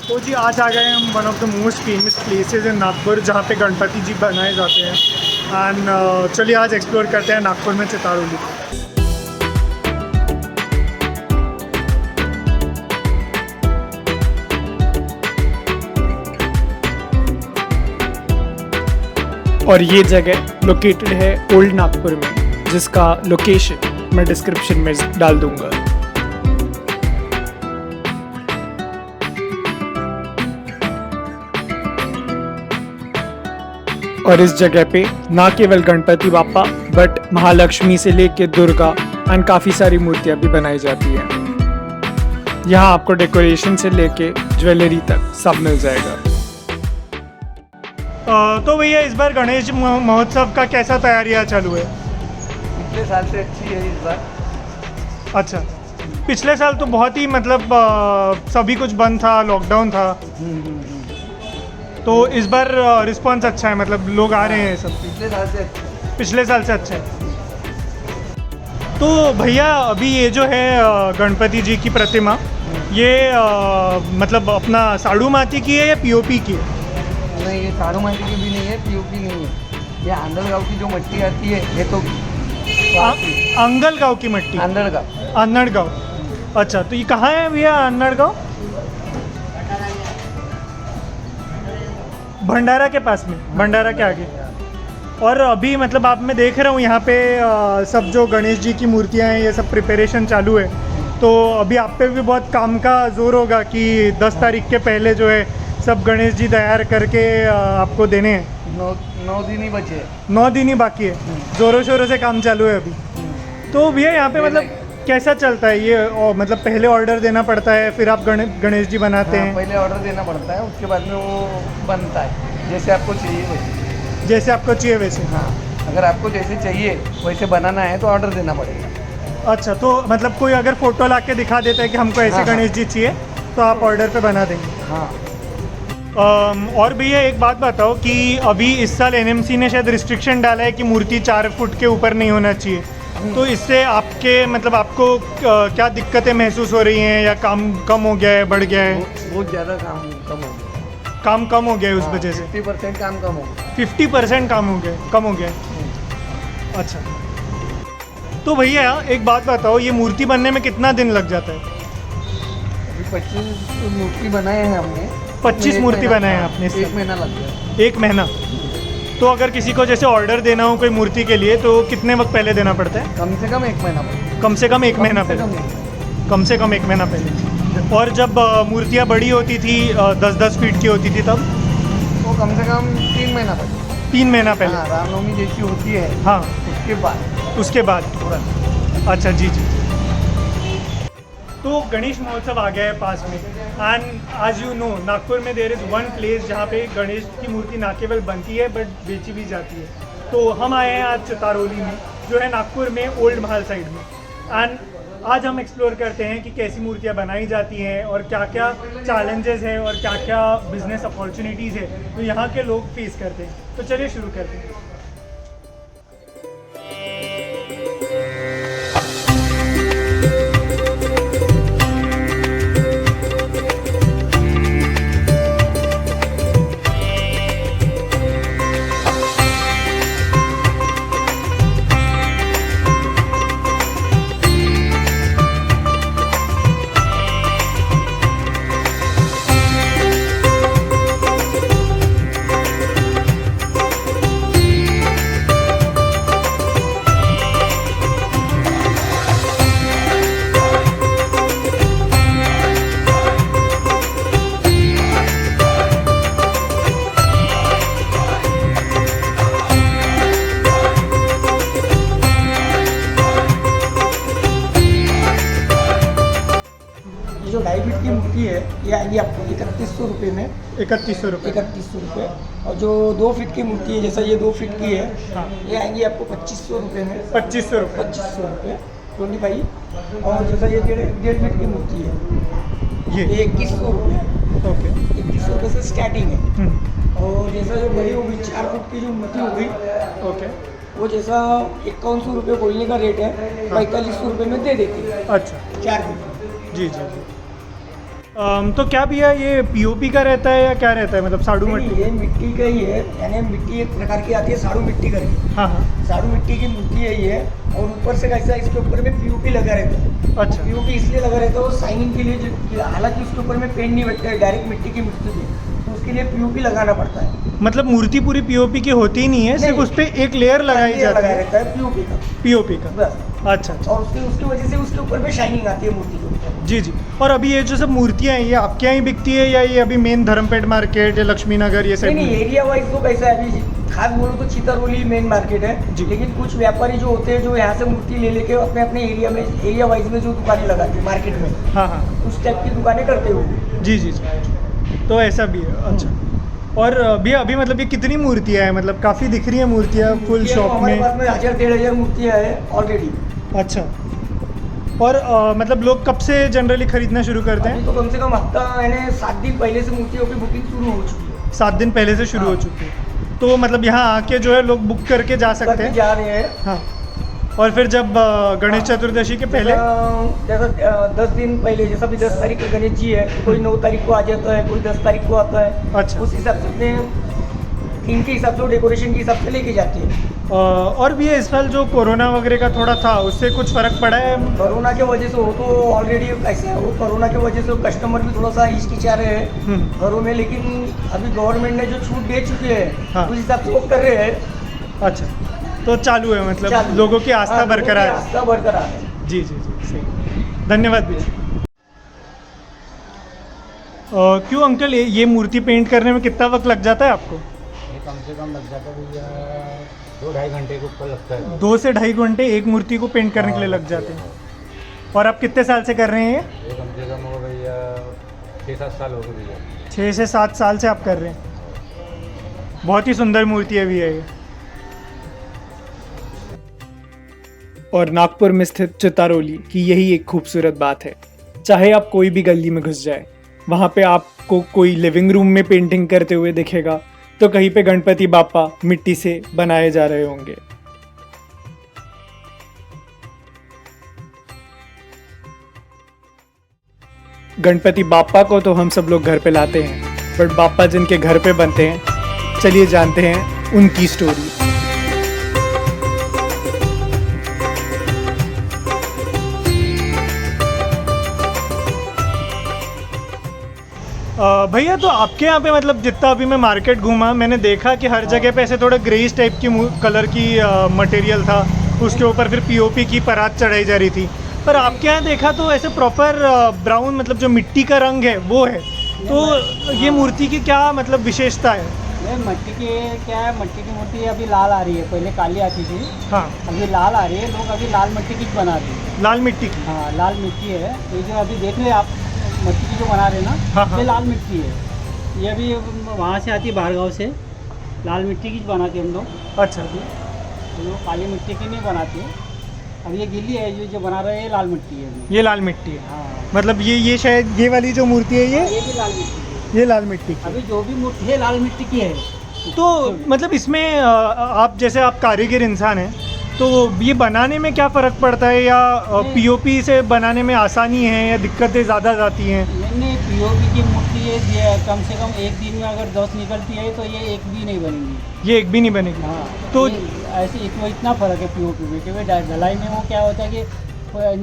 तो जी आज आ गए हम one of the most famous places in Nagpur जहाँ पे गणपति जी बनाए जाते हैं एंड चलिए आज एक्सप्लोर करते हैं नागपुर में चितारोली। और ये जगह लोकेटेड है ओल्ड नागपुर में, जिसका लोकेशन मैं डिस्क्रिप्शन में डाल दूंगा। और इस जगह पे ना केवल गणपति बापा बट महालक्ष्मी से लेके दुर्गा एंड काफ़ी सारी मूर्तियाँ भी बनाई जाती हैं। यहाँ आपको डेकोरेशन से लेके ज्वेलरी तक सब मिल जाएगा। तो भैया इस बार गणेश महोत्सव का कैसा तैयारियाँ चालू है? पिछले साल से अच्छी है इस बार। अच्छा, पिछले साल तो बहुत ही मतलब सभी कुछ बंद था, लॉकडाउन था। तो इस बार रिस्पांस अच्छा है, मतलब लोग आ रहे हैं सब। पिछले साल से अच्छा है। तो भैया अभी ये जो है गणपति जी की प्रतिमा, ये मतलब अपना साड़ू माटी की है या पीओपी की है? नहीं, ये साड़ू माटी की भी नहीं है, पीओपी नहीं है। ये आंधलगांव की जो मिट्टी आती है ये तो अंगलगांव की मिट्टी। अन्नड़गांव। अच्छा, तो ये कहाँ है भैया अन्नड़गांव? भंडारा के पास में, भंडारा के आगे। और अभी मतलब आप मैं देख रहा हूँ यहाँ पे सब जो गणेश जी की मूर्तियाँ हैं ये सब प्रिपरेशन चालू है। तो अभी आप पे भी बहुत काम का जोर होगा कि 10 तारीख के पहले जो है सब गणेश जी तैयार करके आपको देने हैं। 9 दिन ही बचे हैं। 9 दिन ही बाकी है, ज़ोरों शोरों से काम चालू है अभी। तो भैया यहाँ पे मतलब कैसा चलता है ये? मतलब पहले ऑर्डर देना पड़ता है फिर आप गणेश जी बनाते हैं? पहले ऑर्डर देना पड़ता है, उसके बाद में वो बनता है जैसे आपको चाहिए वैसे। जैसे आपको चाहिए वैसे? हाँ, अगर आपको जैसे चाहिए वैसे बनाना है तो ऑर्डर देना पड़ेगा। अच्छा, तो मतलब कोई अगर फ़ोटो ला के दिखा देता है कि हमको ऐसे गणेश जी चाहिए तो आप ऑर्डर पे बना देंगे? हाँ। और भैया एक बात बताओ कि अभी इस साल एनएमसी ने शायद रिस्ट्रिक्शन डाला है कि मूर्ति 4 फुट के ऊपर नहीं होना चाहिए। तो इससे आपके मतलब आपको क्या दिक्कतें महसूस हो रही हैं, या काम कम हो गया है, बढ़ गया है? बहुत ज़्यादा काम कम हो गया। काम कम हो गया है उस वजह से? 50% काम कम हो गया। 50% कम हो गया अच्छा, तो भैया एक बात बताओ, ये मूर्ति बनने में कितना दिन लग जाता है? अभी 25 मूर्ति बनाए हैं हमने। 25 मूर्ति बनाए हैं आपने? 1 महीना लग गया। 1 महीना? तो अगर किसी को जैसे ऑर्डर देना हो कोई मूर्ति के लिए तो कितने वक्त पहले देना पड़ता है? कम से कम 1 महीना पहले। कम से कम 1 महीना पहले? कम से कम 1 महीना पहले। और जब मूर्तियाँ बड़ी होती थी 10-10 फीट की होती थी तब? वो कम से कम 3 महीना पहले। 3 महीना पहले? हाँ, रामनवमी जैसी होती है। हाँ, उसके बाद तुरंत। अच्छा जी। तो गणेश महोत्सव आ गया है पास में, एंड आज यू नो नागपुर में देयर इज़ वन प्लेस जहाँ पे गणेश की मूर्ति ना केवल बनती है बट बेची भी जाती है। तो हम आए हैं आज चितारोली में, जो है नागपुर में ओल्ड महल साइड में। एंड आज हम एक्सप्लोर करते हैं कि कैसी मूर्तियाँ बनाई जाती हैं और क्या क्या चैलेंजेस हैं और क्या क्या बिजनेस अपॉर्चुनिटीज़ है तो यहाँ के लोग फेस करते हैं। तो चलिए शुरू करते हैं। जो 2.5 फीट की मूर्ति है ये आएगी आपको 3100 रुपये में। 3100 रुपये? 3100 रुपये। और जो 2 फीट की मूर्ति है, जैसा ये 2 फीट की है, हाँ, ये आएंगी आपको 2500 रुपये में। 2500 रुपये? 2500 रुपये 25। और जैसा ये 1.5 फीट की मूर्ति है ये 2100 रुपये। ओके, 2100 रुपये से स्टार्टिंग है। और जैसा जो बड़ी होगी 4 फुट की जो मूर्ति होगी, ओके, वो जैसा 5100 रुपये बोलने का रेट है, 4500 रुपये में दे देती है। अच्छा, 4 फुट। जी। तो क्या भैया ये पीओपी का रहता है या क्या रहता है, मतलब साड़ू नहीं, मट्टी? ये मिट्टी का ही है, यानी मिट्टी एक प्रकार की आती है साड़ू मिट्टी करके। हाँ हाँ। साड़ू मिट्टी की मूर्ति है ये, और ऊपर से कैसा इसके ऊपर में पीओपी लगा रहता है। अच्छा। पीओपी इसलिए लगा रहता है वो शाइनिंग के लिए, हालांकि उसके ऊपर में पेंट नहीं बैठता है, डायरेक्ट मिट्टी की मूर्ति थी, तो उसके लिए पीओपी लगाना पड़ता है। मतलब मूर्ति पूरी पीओपी की होती ही नहीं है, सिर्फ नहीं। उस पर एक लेयर लगाई लेयर जाती लगा है रहता है पीओपी का, पीओपी का। बस। अच्छा अच्छा। और उसकी वजह से उसके ऊपर में शाइनिंग आती है मूर्ति के ऊपर। जी जी। और अभी ये जो सब मूर्तियाँ हैं ये आपके यहाँ ही बिकती है या ये अभी मेन धर्मपेट मार्केट या लक्ष्मी नगर ये सब? नहीं, एरिया वाइज तो कैसा है, अभी खास बोलो तो चितरौली मेन मार्केट है जी। लेकिन कुछ व्यापारी जो होते हैं जो यहाँ से मूर्ति ले लेके अपने अपने एरिया में, एरिया वाइज में जो दुकानें लगाते हैं मार्केट में, हाँ हाँ। उस टाइप की दुकानें करते हो। जी जी जी। तो ऐसा भी है। अच्छा। और भैया अभी मतलब ये कितनी मूर्तियाँ हैं, मतलब काफ़ी दिख रही है मूर्तियाँ फुल शॉप हमारे में? पास में 1000-1500 मूर्तियाँ हैं ऑलरेडी। अच्छा। और मतलब लोग कब से जनरली खरीदना शुरू करते अभी हैं? तो कम से कम हफ्ता यानी 7 दिन पहले से मूर्तियों की बुकिंग शुरू हो चुकी है। 7 दिन पहले से शुरू हो हाँ। चुकी है, तो मतलब यहाँ आके जो है लोग बुक करके जा सकते करके हैं? जा रहे हैं। हाँ। और फिर जब गणेश चतुर्दशी के पहले? जैसा 10 दिन पहले, जैसा भी 10 तारीख को गणेश जी है, कोई 9 तारीख को आ जाता है, कोई 10 तारीख को आता है। अच्छा। उस हिसाब से अपने थीम के हिसाब से, डेकोरेशन के हिसाब से लेके जाते हैं। और भी इस साल जो कोरोना वगैरह का थोड़ा था उससे कुछ फ़र्क पड़ा है? कोरोना के वजह से वो तो ऑलरेडी ऐसे है, वो कोरोना की वजह से कस्टमर भी थोड़ा सा हिचकिचा रहे हैं घरों में, लेकिन अभी गवर्नमेंट ने जो छूट दे चुकी है हाँ। उस हिसाब से वो कर रहे हैं। अच्छा, तो चालू है, मतलब चालू। लोगों की आस्था हाँ, लोगों की बरकरार है। आस्था बरकरार है। जी जी जी, सही। धन्यवाद भैया। क्यों अंकल, ये मूर्ति पेंट करने में कितना वक्त लग जाता है आपको? ये कम से कम लग जाता है भैया 2-2.5 घंटे के ऊपर लगता है। 2 से 2.5 घंटे एक मूर्ति को पेंट करने के लिए लग जाते हैं। और आप कितने साल से कर रहे हैं ये? ये कम से कम हो भैया 6-7 साल हो गए भैया। 6 से 7 साल से आप कर रहे हैं। बहुत ही सुंदर मूर्ति है भैया ये। और नागपुर में स्थित चितारोली की यही एक खूबसूरत बात है। चाहे आप कोई भी गली में घुस जाए, वहाँ पे आपको कोई लिविंग रूम में पेंटिंग करते हुए दिखेगा, तो कहीं पे गणपति बाप्पा मिट्टी से बनाए जा रहे होंगे। गणपति बाप्पा को तो हम सब लोग घर पे लाते हैं, बट बाप्पा जिनके घर पे बनते हैं, चलिए जानते हैं उनकी स्टोरी। भैया, तो आपके यहाँ पे मतलब जितना अभी मैं मार्केट घूमा, मैंने देखा कि हर जगह पे ऐसे थोड़ा ग्रेइश टाइप की कलर की मटेरियल था, उसके ऊपर फिर पीओपी की परात चढ़ाई जा रही थी। पर आपके यहाँ देखा तो ऐसे प्रॉपर ब्राउन, मतलब जो मिट्टी का रंग है वो है। तो ये मूर्ति की क्या मतलब विशेषता है? ये मट्टी की क्या है, मट्टी की मूर्ति अभी लाल आ रही है, पहले काली आती थी, हाँ, अभी लाल आ रही है। लोग अभी लाल मिट्टी की बना रहे हैं। लाल मिट्टी की? हाँ, लाल मिट्टी है ये जो अभी देख रहे हैं आप, मट्टी की जो बना रहे हैं ना, हाँ, हाँ। ये लाल मिट्टी है। ये अभी वहाँ से आती है, बाहर गाँव से लाल मिट्टी की बनाते हैं हम लोग। अच्छा। तो लोग काली मिट्टी की नहीं बनाते। अब ये गीली है, ये जो बना रहे हैं ये लाल मिट्टी है अभी। ये लाल मिट्टी है? हाँ, मतलब ये शायद ये वाली जो मूर्ति है ये भी लाल मिट्टी है। ये लाल मिट्टी की। अभी जो भी मूर्ति है लाल मिट्टी की है। तो मतलब इसमें आप जैसे आप कारीगर इंसान हैं, तो ये बनाने में क्या फ़र्क पड़ता है, या पीओपी से बनाने में आसानी है या दिक्कतें ज़्यादा जाती हैं? मैंने पीओपी की मूर्ति ये कम से कम एक दिन में अगर 10 निकलती है तो ये एक भी नहीं बनेगी। ये एक भी नहीं बनेगी? हाँ, तो ऐसे इतना फ़र्क है पीओपी में, क्योंकि ढलाई में वो क्या होता है कि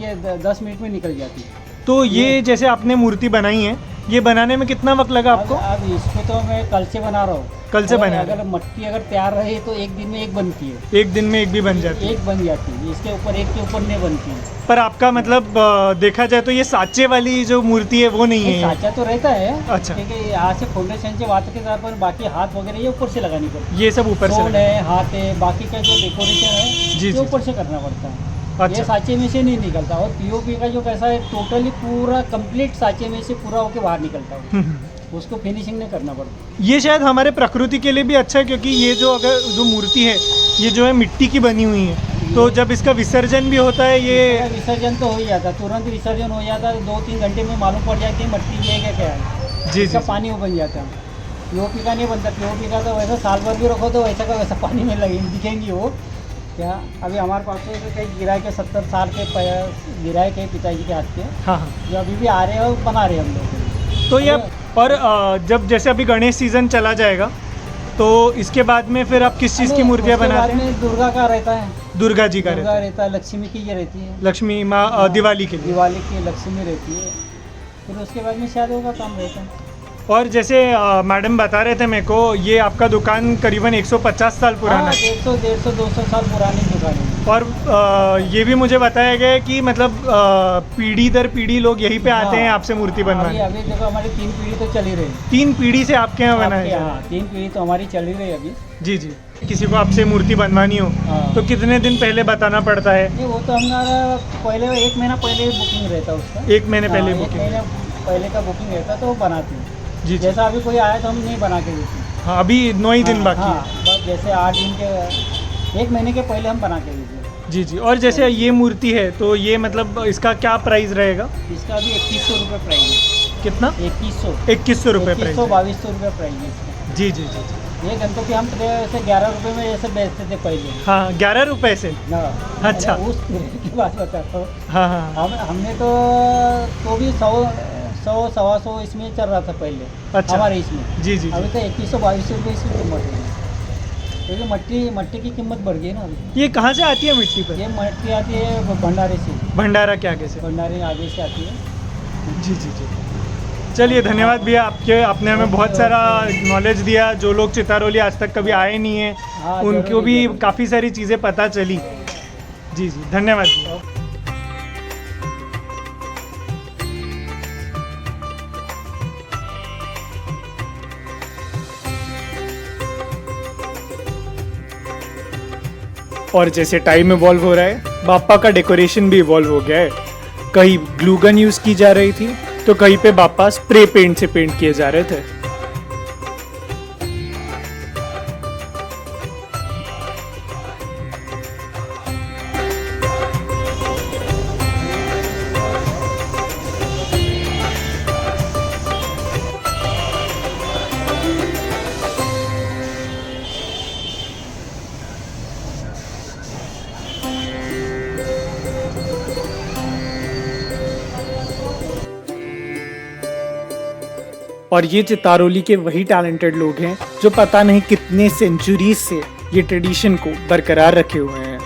ये 10 मिनट में निकल जाती है। तो ये जैसे आपने मूर्ति बनाई है, ये बनाने में कितना वक्त लगा आपको? अब इसको तो मैं कल से बना रहा हूँ। कल से बना रहे? अगर मट्टी अगर तैयार रहे तो एक दिन में एक बनती है। एक दिन में एक भी बन जाती है? एक बन जाती है, इसके ऊपर एक के ऊपर नहीं बनती है। पर आपका मतलब देखा जाए तो ये साँचे वाली जो मूर्ति है वो नहीं है? साँचा तो रहता है। अच्छा। क्योंकि यहाँ से फाउंडेशन से बात के साथ, पर बाकी हाथ वगैरह ये ऊपर से लगानी पड़ती है। ये सब ऊपर से सोल है, हाथ है, बाकी का जो डेकोरेशन है जी, ये जी। ऊपर से करना पड़ता है। अच्छा। ये साँचे में से नहीं निकलता। और पीओपी का जो कैसा है, टोटली पूरा कंप्लीट साँचे में से पूरा होके बाहर निकलता है। उसको फिनिशिंग नहीं करना पड़ता। ये शायद हमारे प्रकृति के लिए भी अच्छा है, क्योंकि ये जो अगर जो मूर्ति है ये जो है मिट्टी की बनी हुई है, तो जब इसका विसर्जन भी होता है इसका विसर्जन तो हो ही जाता, तुरंत विसर्जन हो जाता है। 2-3 घंटे में मालूम पड़ जाती है मट्टी ये क्या है। जी इसका जी। पानी वो बन जाता है। पीओपी का नहीं बनता। पीओपी का तो वैसा साल भर भी रखो तो वैसा का वैसा पानी में लगे दिखेंगी वो। क्या अभी हमारे पास तो कई गिराए के 70 साल के गिराए के पिताजी के हाथ के, हाँ हाँ। जो अभी भी आ रहे हैं और बना रहे हैं हम लोग। तो ये और जब जैसे अभी गणेश सीजन चला जाएगा तो इसके बाद में फिर आप किस चीज़ की मूर्तियाँ उसके बाद बनाते हैं? में दुर्गा का रहता है, दुर्गा जी का रहता दुर्गा है, रहता है, लक्ष्मी की ये रहती है, लक्ष्मी माँ दिवाली के लिए। दिवाली की लक्ष्मी रहती है, फिर उसके बाद में शायद होगा काम रहता है। और जैसे मैडम बता रहे थे मेरे को, ये आपका दुकान करीबन 150 साल पुराना है। 150, 200 साल पुरानी दुकान है। और ये भी मुझे बताया गया है कि मतलब पीढ़ी दर पीढ़ी लोग यहीं पे आते हैं आपसे मूर्ति अभी बनवाने। अभी देखो हमारी 3 पीढ़ी तो चल ही रही है। 3 पीढ़ी से आपके यहाँ बनाए आपके जा रहे यहाँ 3 पीढ़ी तो हमारी चल ही रही है अभी। हैं। जी जी। किसी को आपसे मूर्ति बनवानी हो हाँ। तो कितने दिन पहले बताना पड़ता है? नहीं वो तो हमारा पहले 1 महीना पहले बुकिंग रहता है उसका। 1 महीने पहले हाँ, एक बुकिंग। महीने पहले का बुकिंग रहता है तो वो बनाते हैं। जी जी। जैसा अभी कोई आया तो हम नहीं बना के देते हैं। हाँ, अभी 9 ही दिन बाकी हाँ, है। बस जैसे 8 दिन के 1 महीने के पहले हम बना के देते हैं। जी जी। और जैसे ये मूर्ति है तो ये मतलब इसका क्या प्राइस रहेगा? इसका अभी 2100 रुपये प्राइस है। कितना? 2100 2100 रुपये प्राइस 2100 है। 2200 रुपये प्राइस है इसका। जी जी जी जी। ये गणपति हम ऐसे 11 रुपये में ऐसे बेचते थे पहले। हाँ, 11 रुपये से। ना अच्छा। उस पीरियड की बात बताता हूँ। हाँ हाँ। हमने तो भी 100 सवा 100 इसमें चल रहा था पहले। अच्छा। हमारे इसमें जी जी अभी जी। तो 2100 2200 रुपये इसकी कीमत है, क्योंकि मट्टी की कीमत बढ़ गई ना अभी। ये कहाँ से आती है मिट्टी पर? ये मट्टी आती है भंडारे से, भंडारा के आगे से। भंडारे आगे से आती है। जी जी जी। चलिए, धन्यवाद भैया आपने हमें बहुत सारा नॉलेज दिया। जो लोग चितारोली आज तक कभी आए नहीं हैं हाँ, उनको जरूर, भी जरूर। काफ़ी सारी चीज़ें पता चली। जी जी, धन्यवाद भैया। और जैसे टाइम इवॉल्व हो रहा है, बाप्पा का डेकोरेशन भी इवॉल्व हो गया है। कहीं ग्लू गन यूज़ की जा रही थी तो कहीं पे बाप्पा स्प्रे पेंट से पेंट किए जा रहे थे। और ये चितारोली के वही टैलेंटेड लोग हैं जो पता नहीं कितने सेंचुरीज से ये ट्रेडिशन को बरकरार रखे हुए हैं।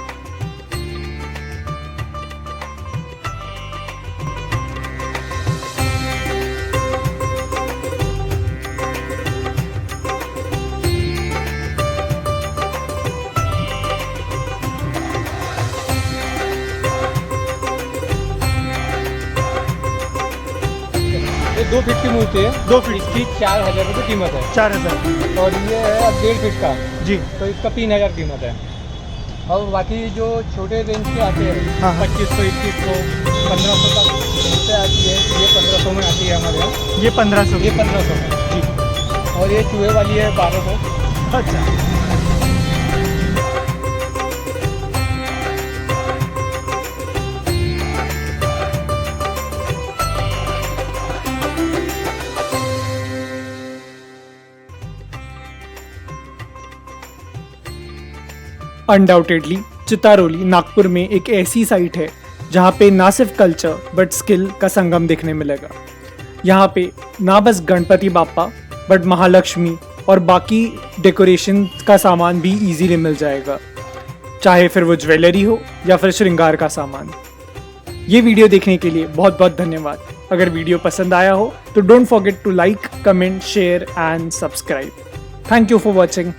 ये 2 फीट की मूर्ति है। 2 फीट इसकी 4000 रुपये कीमत है 4000। और ये है अब 1.5 फीट का, जी। तो इसका 3000 कीमत है। और बाकी जो छोटे रेंज के आते हैं हाँ, हाँ। 2500, 2100, 1500 तक मूर्ति आती है। ये 1500 में आती है हमारे यहाँ। ये 1500। ये 1500 में जी। और ये चूहे वाली है 1200। अच्छा। अनडाउटेडली चितारोली नागपुर में एक ऐसी साइट है जहाँ पे ना सिर्फ कल्चर बट स्किल का संगम देखने मिलेगा। यहाँ पे ना बस गणपति बाप्पा बट महालक्ष्मी और बाकी डेकोरेशन का सामान भी इजीली मिल जाएगा, चाहे फिर वो ज्वेलरी हो या फिर श्रृंगार का सामान। ये वीडियो देखने के लिए बहुत बहुत धन्यवाद। अगर वीडियो पसंद आया हो तो don't forget to like, comment, share and subscribe. Thank you for watching.